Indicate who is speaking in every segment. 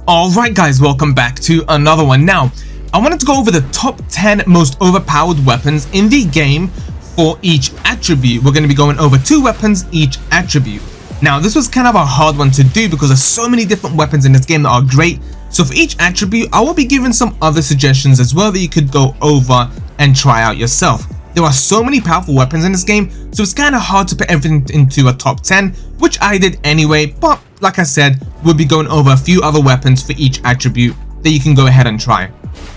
Speaker 1: Alright guys, welcome back to another one. Now, I wanted to go over the top 10 most overpowered weapons in the game for each attribute. We're going to be going over 2 weapons each attribute. Now, this was kind of a hard one to do because there's so many different weapons in this game that are great. So for each attribute, I will be giving some other suggestions as well that you could go over and try out yourself. There are so many powerful weapons in this game, so it's kind of hard to put everything into a top 10, which I did anyway, but like I said, we'll be going over a few other weapons for each attribute that you can go ahead and try.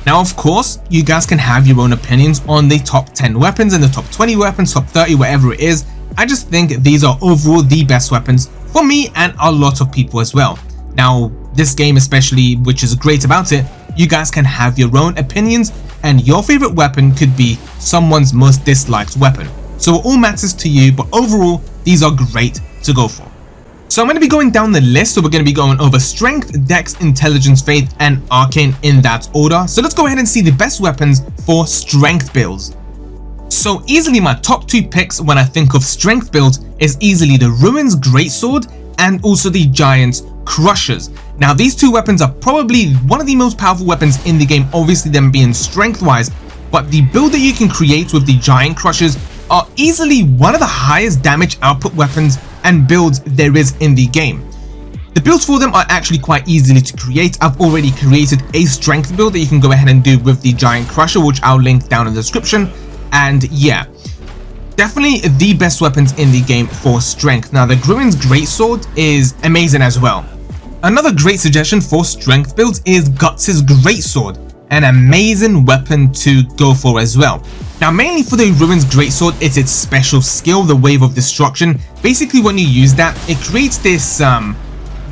Speaker 1: Now, of course, you guys can have your own opinions on the top 10 weapons and the top 20 weapons, top 30, whatever it is. I just think these are overall the best weapons for me and a lot of people as well. Now, this game especially, which is great about it, you guys can have your own opinions and your favorite weapon could be someone's most disliked weapon. So it all matters to you, but overall, these are great to go for. So I'm going to be going down the list, so we're going to be going over Strength, Dex, Intelligence, Faith, and Arcane in that order. So let's go ahead and see the best weapons for Strength builds. So easily my top 2 picks when I think of Strength builds is easily the Ruin's Greatsword and also the Giant's Crushers. Now these 2 weapons are probably one of the most powerful weapons in the game, obviously them being strength wise, but the build that you can create with the Giant Crushers are easily one of the highest damage output weapons and builds there is in the game. The builds for them are actually quite easily to create. I've already created a strength build that you can go ahead and do with the Giant Crusher, which I'll link down in the description. And yeah, definitely the best weapons in the game for strength. Now the Ruin's Greatsword is amazing as well. Another great suggestion for strength builds is Guts' Greatsword, an amazing weapon to go for as well. Now mainly for the Ruin's Greatsword, it's its special skill, the Wave of Destruction. Basically when you use that, it creates this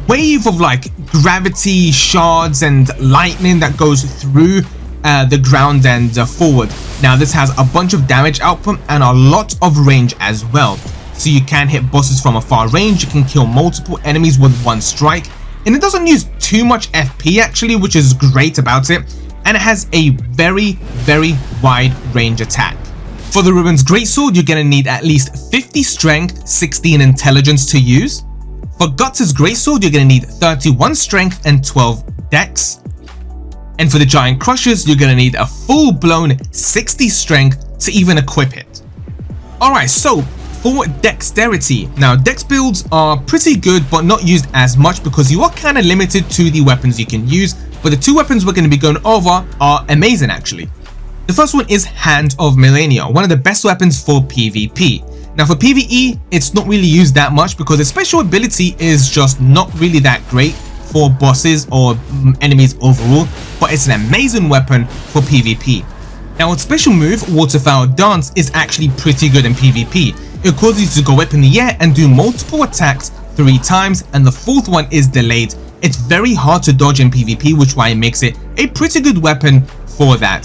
Speaker 1: wave of like gravity, shards and lightning that goes through the ground and forward. Now this has a bunch of damage output and a lot of range as well. So you can hit bosses from a far range, you can kill multiple enemies with one strike. And it doesn't use too much FP actually, which is great about it. And it has a very wide range attack. For the Ruin's Greatsword, you're going to need at least 50 strength, 16 intelligence to use. For Guts' Greatsword, you're going to need 31 strength and 12 dex. And for the Giant Crushers, you're going to need a full-blown 60 strength to even equip it. Alright, so for Dexterity. Now Dex builds are pretty good but not used as much because you are kind of limited to the weapons you can use. But the 2 weapons we're going to be going over are amazing actually. The first one is Hand of Malania, one of the best weapons for PvP. Now for PvE, it's not really used that much because its special ability is just not really that great for bosses or enemies overall, but it's an amazing weapon for PvP. Now its special move, Waterfowl Dance, is actually pretty good in PvP. It causes you to go up in the air and do multiple attacks 3 times, and the 4th one is delayed. It's very hard to dodge in PvP, which why it makes it a pretty good weapon for that.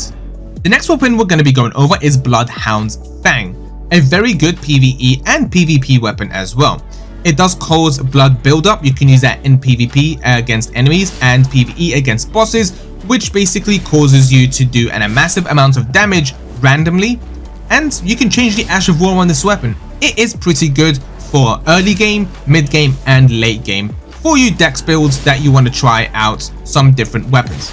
Speaker 1: The next weapon we're going to be going over is Bloodhounds Fang, a very good PvE and PvP weapon as well. It does cause blood buildup. You can use that in PvP against enemies and PvE against bosses, which basically causes you to do a massive amount of damage randomly, and you can change the Ash of War on this weapon. It is pretty good for early game, mid game and late game for you dex builds that you want to try out some different weapons.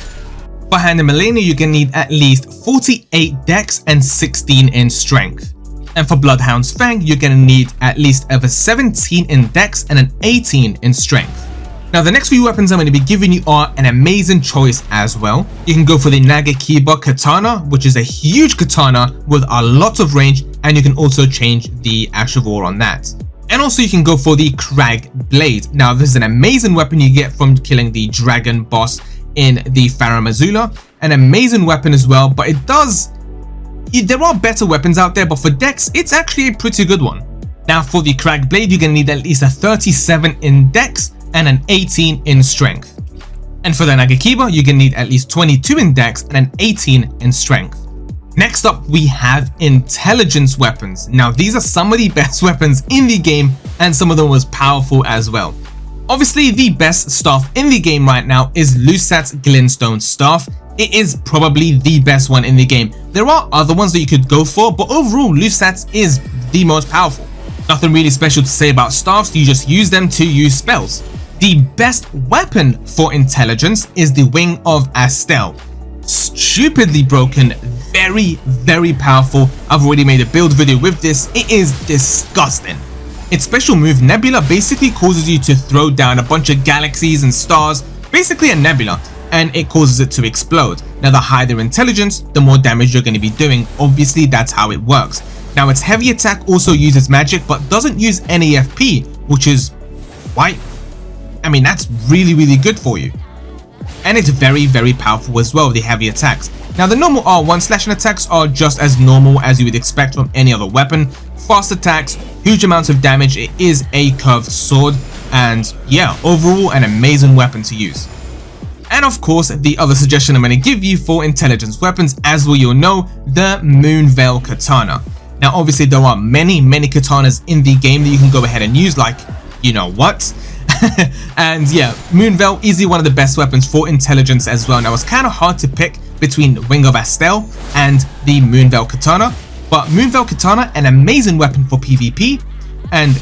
Speaker 1: For Hand of Malania, you're going to need at least 48 dex and 16 in strength. And for Bloodhounds Fang, you're going to need at least over 17 in dex and an 18 in strength. Now the next few weapons I'm going to be giving you are an amazing choice as well. You can go for the Nagikiba Katana, which is a huge katana with a lot of range, and you can also change the Ash of War on that. And also you can go for the Cragblade. Now this is an amazing weapon you get from killing the dragon boss in the Faramazula. An amazing weapon as well, but there are better weapons out there, but for dex, it's actually a pretty good one. Now for the Cragblade, you're going to need at least a 37 in dex and an 18 in strength. And for the Nagikiba, you're going to need at least 22 in dex and an 18 in strength. Next up, we have Intelligence weapons. Now these are some of the best weapons in the game and some of them was powerful as well. Obviously the best staff in the game right now is Lusats Glintstone Staff. It is probably the best one in the game. There are other ones that you could go for, but overall Lusats is the most powerful. Nothing really special to say about staffs, you just use them to use spells. The best weapon for Intelligence is the Wing of Astel. Stupidly broken, very powerful. I've already made a build video with this. It is disgusting. Its special move Nebula basically causes you to throw down a bunch of galaxies and stars, basically a nebula, and it causes it to explode. Now the higher their intelligence, the more damage you're going to be doing. Obviously that's how it works. Now its heavy attack also uses magic but doesn't use any FP, which is quite, I mean, that's really good for you. And it's very powerful as well, the heavy attacks. Now the normal R1 slashing attacks are just as normal as you would expect from any other weapon. Fast attacks, huge amounts of damage. It is a curved sword, and yeah, overall an amazing weapon to use. And of course, the other suggestion I'm going to give you for intelligence weapons, as we all know, the Moonveil katana. Now obviously there are many katanas in the game that you can go ahead and use, like, you know what? And yeah, Moonveil, easily one of the best weapons for intelligence as well. Now it's kind of hard to pick between Wing of Astel and the Moonveil katana, but Moonveil katana, an amazing weapon for PvP, and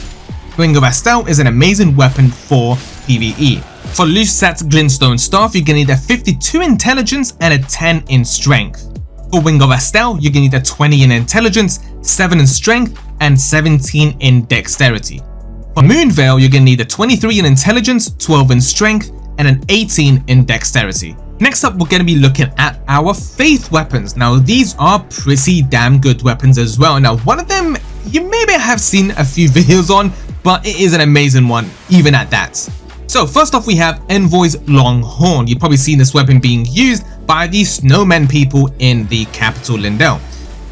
Speaker 1: Wing of Astel is an amazing weapon for PvE. For Lusats Glintstone Staff, you're gonna need a 52 intelligence and a 10 in strength. For Wing of Astel, you're gonna need a 20 in intelligence, 7 in strength, and 17 in dexterity. For Moonveil, you're going to need a 23 in intelligence, 12 in strength, and an 18 in dexterity. Next up, we're going to be looking at our faith weapons. Now, these are pretty damn good weapons as well. Now, one of them you maybe have seen a few videos on, but it is an amazing one, even at that. So, first off, we have Envoy's Longhorn. You've probably seen this weapon being used by the snowmen people in the capital Lindell.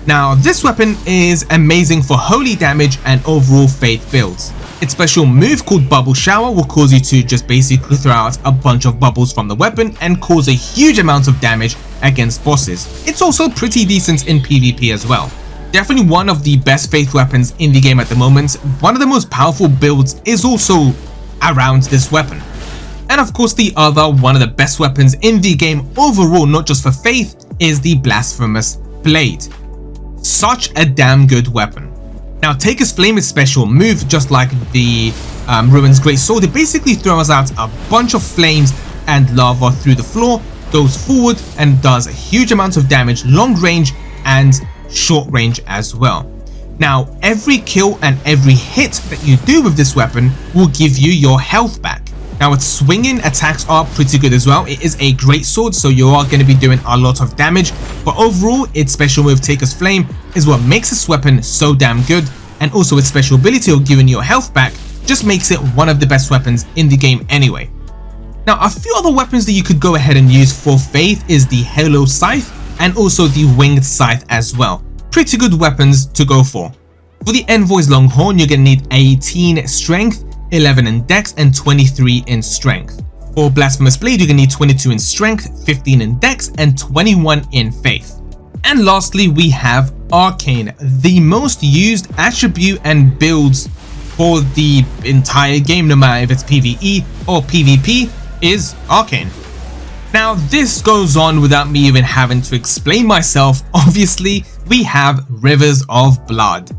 Speaker 1: Now, this weapon is amazing for holy damage and overall faith builds. Its special move called Bubble Shower will cause you to just basically throw out a bunch of bubbles from the weapon and cause a huge amount of damage against bosses. It's also pretty decent in PvP as well. Definitely one of the best faith weapons in the game at the moment. One of the most powerful builds is also around this weapon. And of course the other one of the best weapons in the game overall, not just for faith, is the Blasphamous Blade. Such a damn good weapon. Now, Taker's Flame is special move, just like the Ruin's Greatsword. It basically throws out a bunch of flames and lava through the floor, goes forward and does a huge amount of damage, long range and short range as well. Now, every kill and every hit that you do with this weapon will give you your health back. Now, its swinging attacks are pretty good as well. It is a great sword, so you are going to be doing a lot of damage. But overall, its special move, Taker's Flame, is what makes this weapon so damn good. And also its special ability of giving your health back just makes it one of the best weapons in the game anyway. Now, a few other weapons that you could go ahead and use for faith is the Halo Sythe and also the Winged Sythe as well. Pretty good weapons to go for. For the Envoy's Longhorn, you're going to need 18 strength, 11 in dex, and 23 in strength. For Blasphamous Blade, you're going to need 22 in strength, 15 in dex, and 21 in faith. And lastly, we have Arcane, the most used attribute and builds for the entire game, no matter if it's PvE or PvP, is Arcane. Now, this goes on without me even having to explain myself. Obviously, we have Rivers of Blood.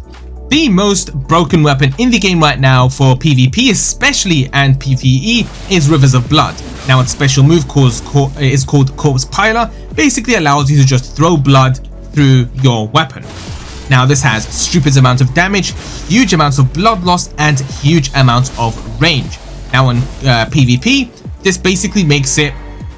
Speaker 1: The most broken weapon in the game right now for PvP especially and PvE is Rivers of Blood. Now its special move is called Corpse Piler, basically allows you to just throw blood through your weapon. Now this has stupid amounts of damage, huge amounts of blood loss, and huge amounts of range. Now in PvP, this basically makes it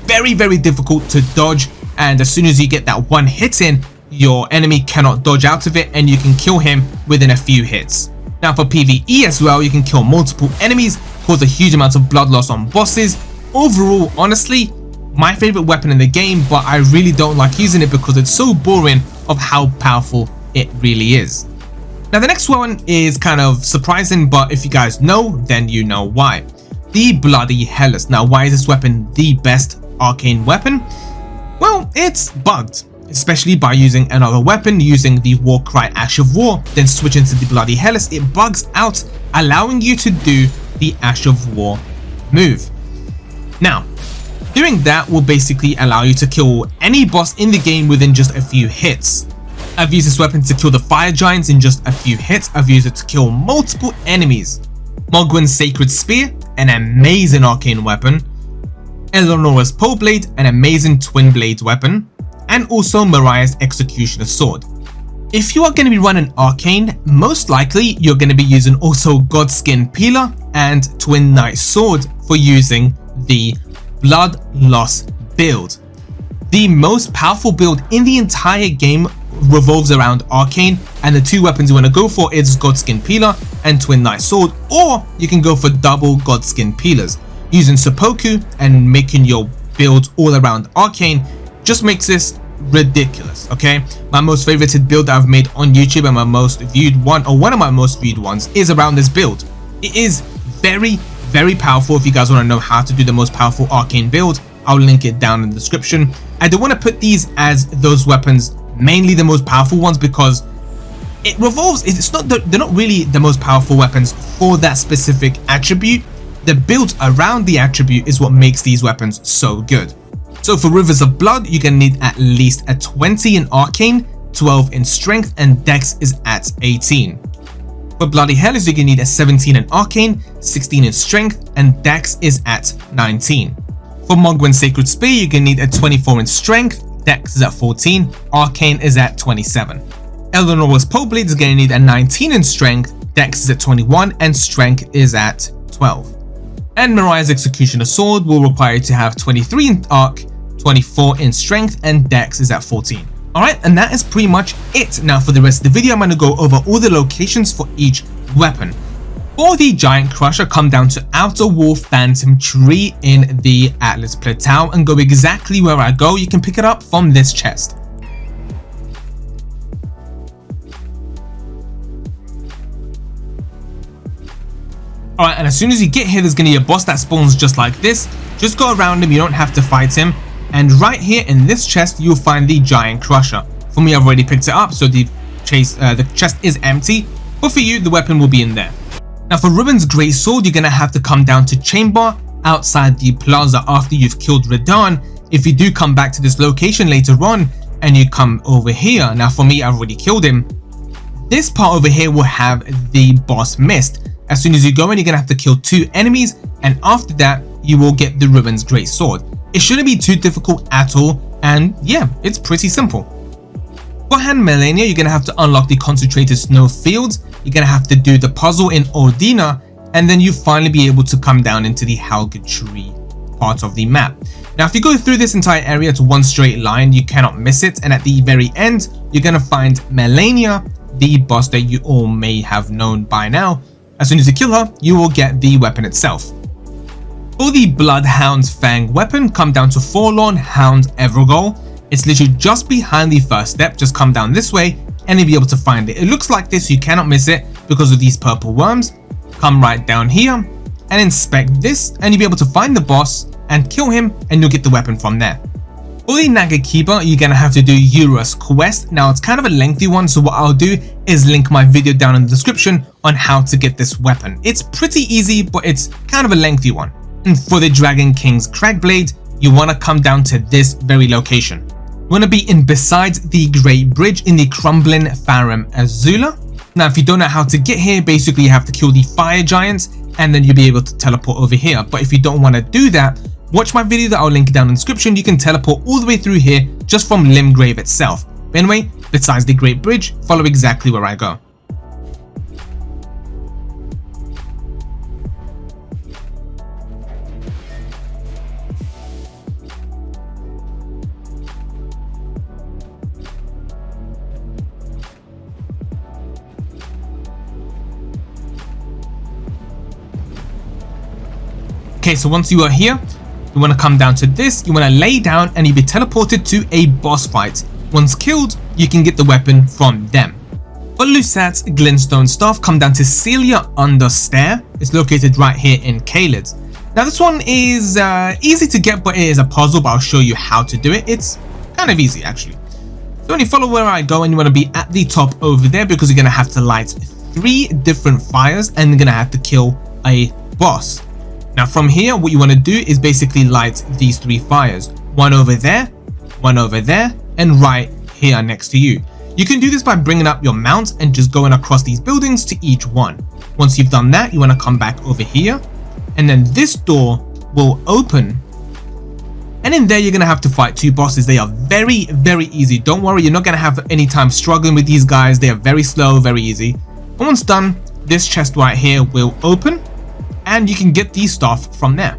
Speaker 1: very difficult to dodge, and as soon as you get that one hit in, your enemy cannot dodge out of it and you can kill him within a few hits. Now for PvE as well, you can kill multiple enemies, cause a huge amount of blood loss on bosses. Overall, honestly, my favorite weapon in the game, but I really don't like using it because it's so boring of how powerful it really is. Now the next one is kind of surprising, but if you guys know, then you know why. The Bloody Hellas. Now why is this weapon the best arcane weapon? Well, it's bugged, especially by using another weapon, using the Warcry Ash of War, then switching to the Bloody Hellas. It bugs out, allowing you to do the Ash of War move. Now, doing that will basically allow you to kill any boss in the game within just a few hits. I've used this weapon to kill the fire giants in just a few hits. I've used it to kill multiple enemies. Mogwen's Sacred Spear an amazing arcane weapon, Eleanor's Poleblade, an amazing twin blades weapon, and also Mariah's Executioner Sword. If you are going to be running Arcane, most likely you're going to be using also Godskin Peeler and Twin Knight Sword for using the Blood Loss build. The most powerful build in the entire game revolves around Arcane, and the two weapons you want to go for is Godskin Peeler and Twin Knight Sword, or you can go for double Godskin Peelers. Using Seppuku and making your build all around Arcane just makes this ridiculous, okay? My most favorited build that I've made on YouTube and my most viewed one, or one of my most viewed ones, is around this build. It is very, very powerful. If you guys want to know how to do the most powerful Arcane build, I'll link it down in the description. I don't want to put these as those weapons mainly the most powerful ones because it revolves, they're not really the most powerful weapons for that specific attribute. The build around the attribute is what makes these weapons so good. So for Rivers of Blood, you're going to need at least a 20 in Arcane, 12 in Strength, and Dex is at 18. For Bloody Hells, you're going to need a 17 in Arcane, 16 in Strength, and Dex is at 19. For Mogwen's Sacred Spear, you're going to need a 24 in Strength, Dex is at 14, Arcane is at 27. Eleanor's Poleblade is going to need a 19 in Strength, Dex is at 21, and Strength is at 12. And Mariah's Executioner Sword will require you to have 23 in Arc, 24 in Strength, and Dex is at 14. Alright, and that is pretty much it. Now for the rest of the video, I'm going to go over all the locations for each weapon. For the Giant Crusher, come down to Outer Wall Phantom Tree in the Atlas Plateau and go exactly where I go. You can pick it up from this chest. Alright, and as soon as you get here, there's going to be a boss that spawns just like this. Just go around him, you don't have to fight him. And right here in this chest, you'll find the Giant Crusher. For me, I've already picked it up, so the chest is empty. But for you, the weapon will be in there. Now for Ruben's Greatsword, you're going to have to come down to Chamber outside the plaza after you've killed Radahn. If you do come back to this location later on and you come over here, now for me, I've already killed him. This part over here will have the boss Mist. As soon as you go in, you're going to have to kill 2 enemies, and after that, you will get the Ruben's Greatsword. It shouldn't be too difficult at all, and yeah, it's pretty simple. For Hand Malania, you're going to have to unlock the Concentrated Snow Fields. You're going to have to do the puzzle in Ordina, and then you finally be able to come down into the Helga Tree part of the map. Now, if you go through this entire area to one straight line, you cannot miss it, and at the very end, you're going to find Malania, the boss that you all may have known by now. As soon as you kill her, you will get the weapon itself. For the Bloodhounds Fang weapon, come down to Forlorn Hound Evergoal. It's literally just behind the first step. Just come down this way and you'll be able to find it. It looks like this, you cannot miss it because of these purple worms. Come right down here and inspect this and you'll be able to find the boss and kill him, and you'll get the weapon from there. For the Nagikiba, you're going to have to do Eurus Quest. Now, it's kind of a lengthy one, so what I'll do is link my video down in the description on how to get this weapon. It's pretty easy, but it's kind of a lengthy one. And for the Dragon King's Cragblade, you want to come down to this very location. You want to be in beside the Great Bridge in the Crumbling Farum Azula. Now, if you don't know how to get here, basically you have to kill the Fire Giants, and then you'll be able to teleport over here. But if you don't want to do that, watch my video that I'll link down in the description. You can teleport all the way through here just from Limgrave itself. But anyway, besides the Great Bridge, follow exactly where I go. Okay, so once you are here, you want to come down to this, you want to lay down and you'll be teleported to a boss fight. Once killed, you can get the weapon from them. For Lusats Glintstone Staff, come down to Celia Under Stair. It's located right here in Caelid. Now this one is easy to get, but it is a puzzle, but I'll show you how to do it. It's kind of easy actually. So when you follow where I go, and you want to be at the top over there because you're going to have to light 3 different fires and you're going to have to kill a boss. Now from here, what you want to do is basically light these 3 fires. One over there, and right here next to you. You can do this by bringing up your mount and just going across these buildings to each one. Once you've done that, you want to come back over here and then this door will open. And in there, you're going to have to fight 2 bosses. They are very, very easy. Don't worry, you're not going to have any time struggling with these guys. They are very slow, very easy. And once done, this chest right here will open, and you can get the staff from there.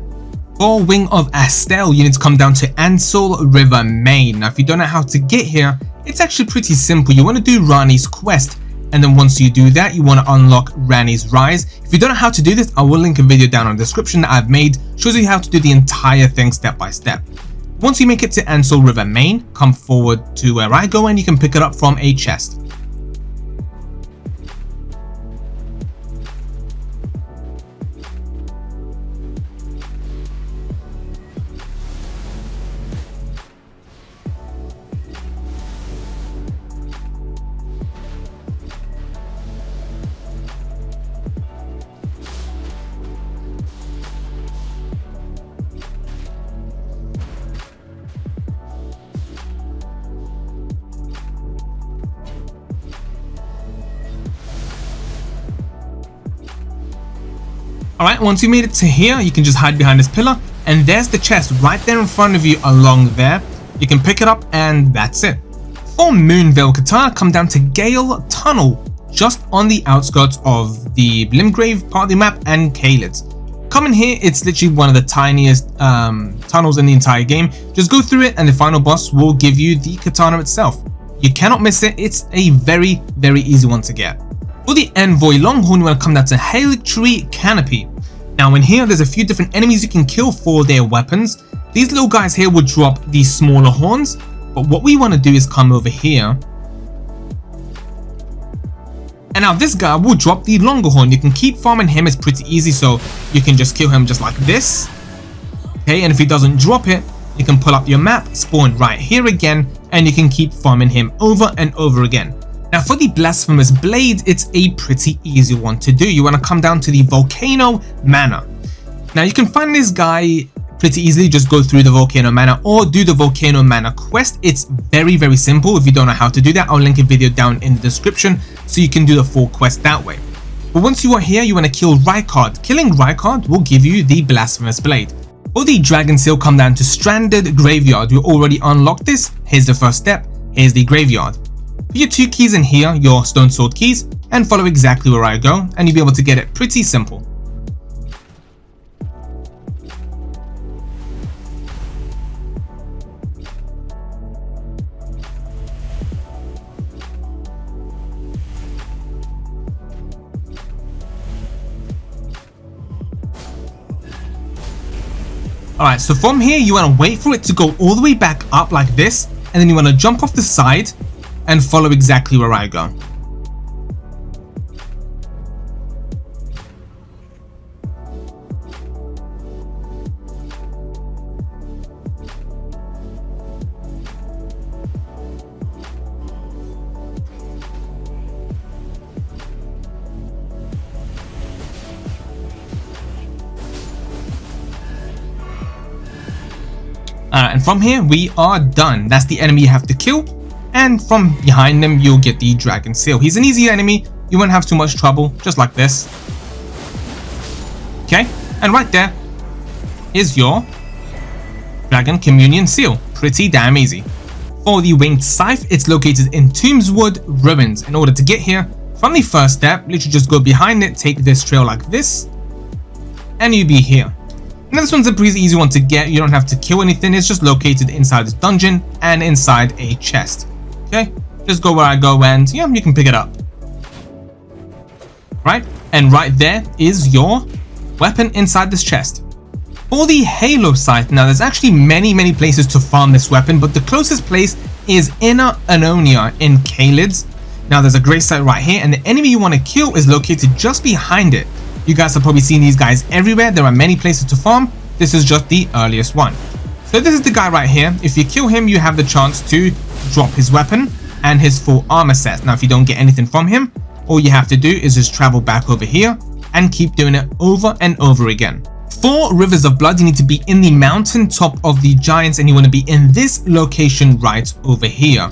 Speaker 1: For Wing of Astel, you need to come down to Astel River Main. Now, if you don't know how to get here, it's actually pretty simple. You want to do Ranni's quest, and then once you do that, you want to unlock Ranni's Rise. If you don't know how to do this, I will link a video down in the description that I've made. Shows you how to do the entire thing step by step. Once you make it to Astel River Main, come forward to where I go and you can pick it up from a chest. Alright, once you made it to here, you can just hide behind this pillar, and there's the chest right there in front of you along there. You can pick it up, and that's it. For Moonveil Katana, come down to Gale Tunnel, just on the outskirts of the Limgrave part of the map and Caelid's. Come in here, it's literally one of the tiniest tunnels in the entire game. Just go through it, and the final boss will give you the katana itself. You cannot miss it, it's a very, very easy one to get. For the Envoy Longhorn, you want to come down to Tree Canopy. Now in here, there's a few different enemies you can kill for their weapons. These little guys here will drop these smaller horns, but what we want to do is come over here. And now this guy will drop the longer horn. You can keep farming him, it's pretty easy, so you can just kill him just like this. Okay, and if he doesn't drop it, you can pull up your map, spawn right here again, and you can keep farming him over and over again. Now for the Blasphamous Blade, it's a pretty easy one to do. You want to come down to the Volcano Manor. Now you can find this guy pretty easily, just go through the Volcano Manor or do the Volcano Manor quest. It's very, very simple. If you don't know how to do that, I'll link a video down in the description so you can do the full quest that way. But once you are here, you want to kill Rykard. Killing Rykard will give you the Blasphamous Blade. For the Dragon Seal, come down to Stranded Graveyard. You already unlocked this. Here's the first step. Here's the graveyard. Put your 2 keys in here, your stone sword keys, and follow exactly where I go, and you'll be able to get it pretty simple. Alright, so from here you want to wait for it to go all the way back up like this, and then you want to jump off the side and follow exactly where I go. And from here we are done. That's the enemy you have to kill. And from behind them, you'll get the Dragon Seal. He's an easy enemy. You won't have too much trouble, just like this. Okay, and right there is your Dragon Communion Seal. Pretty damn easy. For the Winged Sythe, it's located in Tombswood Ruins. In order to get here, from the first step, literally just go behind it, take this trail like this, and you'll be here. Now this one's a pretty easy one to get. You don't have to kill anything. It's just located inside this dungeon and inside a chest. Okay, just go where I go and yeah, you can pick it up. Right, and right there is your weapon inside this chest. For the Halo Scythe, now there's actually many places to farm this weapon, but the closest place is Inner Anonia in Caelid's. Now there's a Greatsword right here, and the enemy you want to kill is located just behind it. You guys have probably seen these guys everywhere. There are many places to farm. This is just the earliest one. So this is the guy right here. If you kill him, you have the chance to drop his weapon and his full armor set. Now if you don't get anything from him, all you have to do is just travel back over here and keep doing it over and over again. For Rivers of Blood, you need to be in the mountain top of the giants, and you want to be in this location right over here.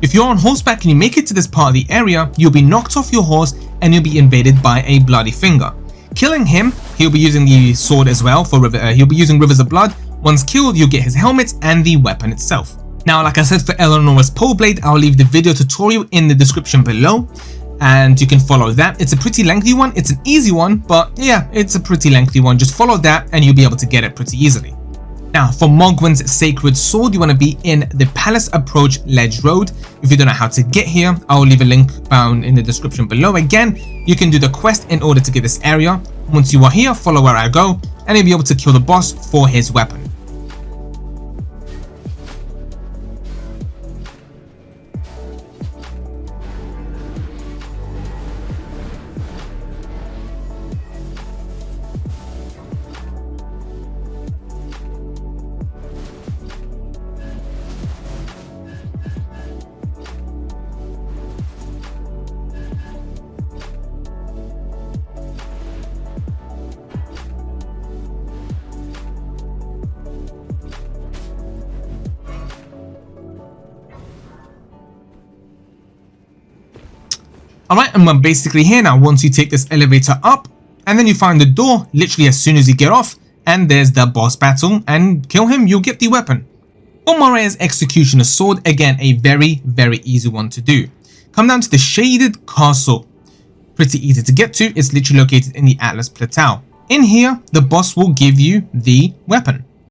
Speaker 1: If you're on horseback and you make it to this part of the area, you'll be knocked off your horse and you'll be invaded by a bloody finger. Killing him he'll be using the sword as well for he'll be using Rivers of Blood. Once killed, you'll get his helmet and the weapon itself. Now, like I said, for Eleanor's Poleblade, I'll leave the video tutorial in the description below, and you can follow that. It's a pretty lengthy one. It's an easy one, but yeah, it's a pretty lengthy one. Just follow that and you'll be able to get it pretty easily. Now, for Mogwen's Sacred Sword, you want to be in the Palace Approach Ledge Road. If you don't know how to get here, I'll leave a link found in the description below. Again, you can do the quest in order to get this area. Once you are here, follow where I go, and you'll be able to kill the boss for his weapon. Alright, and we're basically here now. Once you take this elevator up, and then you find the door literally as soon as you get off, and there's the boss battle, and kill him, you'll get the weapon. For Morea's Executioner's Sword, again, a very, very easy one to do. Come down to the Shaded Castle. Pretty easy to get to. It's literally located in the Atlas Plateau. In here, the boss will give you the weapon.